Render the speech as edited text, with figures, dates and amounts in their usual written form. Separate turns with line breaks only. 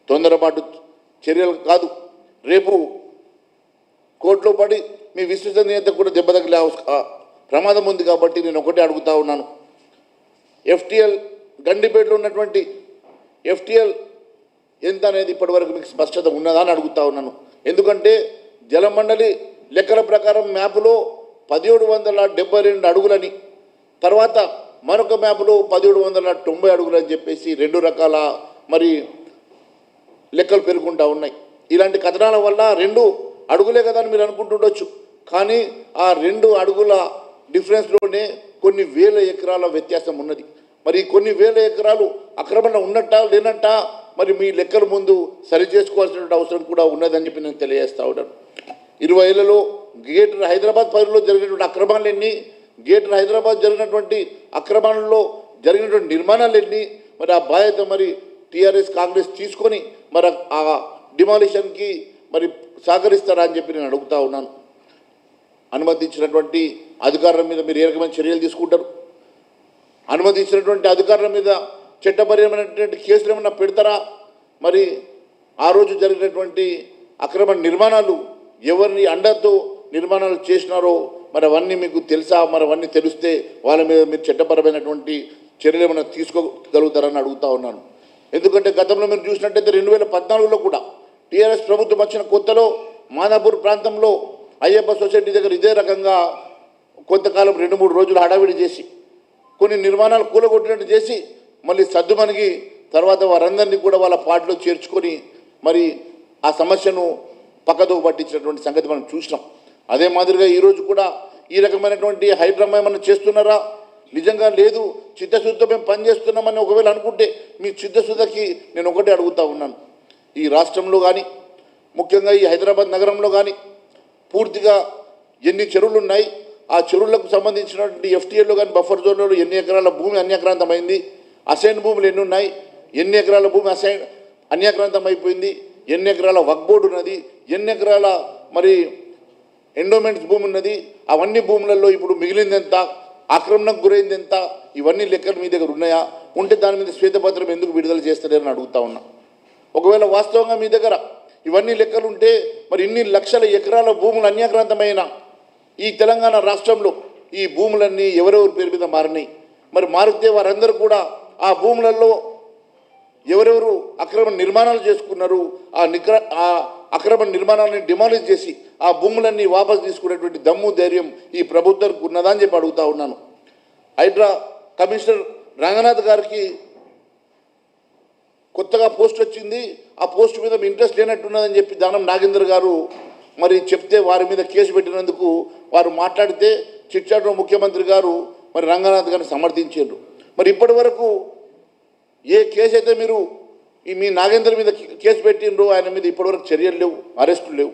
తొందరపాటు చర్యలు కాదు. రేపు కోర్టులో పడి మీ విశ్వసనీయత కూడా దెబ్బ తగిలే ప్రమాదం ఉంది. కాబట్టి నేను ఒకటే అడుగుతా ఉన్నాను, ఎఫ్టీఎల్ గండిపేటలో ఉన్నటువంటి ఎఫ్టీఎల్ ఎంత అనేది ఇప్పటివరకు మీకు స్పష్టత ఉన్నదా అని అడుగుతా ఉన్నాను. ఎందుకంటే జలమండలి లెక్కల ప్రకారం మ్యాప్లో 1772 అడుగులని, తర్వాత మరొక మ్యాప్లో 1790 అడుగులని చెప్పేసి 2 రకాల మరి లెక్కలు పెరుగుకుంటూ ఉన్నాయి. ఇలాంటి కథనాల వల్ల 2 అడుగులే కదా అని మీరు అనుకుంటుండొచ్చు. కానీ ఆ 2 అడుగుల డిఫరెన్స్లోనే కొన్ని వేల ఎకరాల వ్యత్యాసం ఉన్నది. మరి కొన్ని వేల ఎకరాలు ఆక్రమణ ఉన్నట్టా లేనట్టా మరి మీ లెక్కల ముందు సరి చేసుకోవాల్సిన అవసరం కూడా ఉన్నదని చెప్పి నేను తెలియజేస్తా ఉన్నాను. 20 ఏళ్లలో గ్రేటర్ హైదరాబాద్ పరిధిలో జరిగినటువంటి అక్రమాలు ఎన్ని, గ్రేటర్ హైదరాబాద్ జరిగినటువంటి అక్రమాలలో జరిగినటువంటి నిర్మాణాలు ఎన్ని, మరి ఆ బాధ్యత మరి టీఆర్ఎస్ కాంగ్రెస్ తీసుకొని మరి ఆ డిమాలిషన్కి మరి సహకరిస్తారా అని చెప్పి నేను అడుగుతా ఉన్నాను. అనుమతించినటువంటి అధికారుల మీద మీరు ఏ రకమైన చర్యలు తీసుకుంటారు? అనుమతించినటువంటి అధికారుల మీద చట్టపరమైనటువంటి కేసులు ఏమన్నా పెడతారా? మరి ఆ రోజు జరిగినటువంటి అక్రమ నిర్మాణాలు ఎవరిని అండతో నిర్మాణాలు చేసినారో మరి అవన్నీ మీకు తెలుసా? మరి అవన్నీ తెలిస్తే వాళ్ళ మీద మీరు చట్టపరమైనటువంటి చర్యలు ఏమైనా తీసుకోగలుగుతారని అడుగుతా ఉన్నాను. ఎందుకంటే గతంలో మీరు చూసినట్టయితే 2014లో కూడా టీఆర్ఎస్ ప్రభుత్వం వచ్చిన కొత్తలో మాదాపూర్ ప్రాంతంలో అయ్యప్ప సొసైటీ దగ్గర ఇదే రకంగా కొంతకాలం 2-3 రోజులు హడావిడి చేసి కొన్ని నిర్మాణాలు కూలగొట్టినట్టు చేసి మళ్ళీ సద్దుమణిగి తర్వాత వారందరినీ కూడా వాళ్ళ పార్టీలో చేర్చుకొని మరి ఆ సమస్యను పక్కదో పట్టించినటువంటి సంగతి మనం చూసినాం. అదే మాదిరిగా ఈరోజు కూడా ఈ రకమైనటువంటి హైడ్రామా ఏమన్నా చేస్తున్నారా? నిజంగా లేదు, చిత్తశుద్ధితో మేము పనిచేస్తున్నామని ఒకవేళ అనుకుంటే మీ చిత్తశుద్ధికి నేను ఒకటే అడుగుతూ ఉన్నాను. ఈ రాష్ట్రంలో కానీ ముఖ్యంగా ఈ హైదరాబాద్ నగరంలో కానీ పూర్తిగా ఎన్ని చెరువులు ఉన్నాయి, ఆ చెరువులకు సంబంధించినటువంటి ఎఫ్టీఎల్లో కానీ బఫర్ జోన్లలో ఎన్ని ఎకరాల భూమి అన్యాక్రాంతమైంది, అసైన్ భూములు ఎన్ని ఉన్నాయి, ఎన్ని ఎకరాల భూమి అన్యాక్రాంతం అయిపోయింది, ఎన్ని ఎకరాల వక్ఫ్ బోర్డు ఉన్నది, ఎన్ని ఎకరాల మరి ఎండోమెంట్స్ భూమి ఉన్నది, అవన్నీ భూములలో ఇప్పుడు మిగిలింది ఎంత, ఆక్రమణకు గురైంది ఎంత, ఇవన్నీ లెక్కలు మీ దగ్గర ఉన్నాయా? ఉంటే దాని మీద శ్వేతపత్రం ఎందుకు విడుదల చేస్తారని అడుగుతా ఉన్నా. ఒకవేళ వాస్తవంగా మీ దగ్గర ఇవన్నీ లెక్కలు ఉంటే మరి ఇన్ని లక్షల ఎకరాల భూములు అన్యాక్రాంతమైన ఈ తెలంగాణ రాష్ట్రంలో ఈ భూములన్నీ ఎవరెవరి పేరు మీద మారినాయి? మరి మారితే వారందరూ కూడా ఆ భూములలో ఎవరెవరు అక్రమ నిర్మాణాలు చేసుకున్నారు, ఆ అక్రమ నిర్మాణాలను డిమాలిష్ చేసి ఆ భూములన్నీ వాపసు తీసుకునేటువంటి దమ్ము ధైర్యం ఈ ప్రభుత్వానికి ఉన్నదా అని చెప్పి అడుగుతా ఉన్నాను. హైడ్రా కమిషనర్ రంగనాథ్ గారికి కొత్తగా పోస్ట్ వచ్చింది, ఆ పోస్ట్ మీద ఇంట్రెస్ట్ లేనట్టున్నదని చెప్పి దానం నాగేందర్ గారు మరి చెప్తే వారి మీద కేసు పెట్టినందుకు వారు మాట్లాడితే చిట్చాట్లో ముఖ్యమంత్రి గారు మరి రంగనాథ్ గారిని సమర్థించారు. మరి ఇప్పటి వరకు ఏ కేసు అయితే మీరు మీ నాగేందర్ మీద కేసు పెట్టిండ్రో ఆయన మీద ఇప్పటివరకు చర్యలు లేవు, అరెస్టులు లేవు.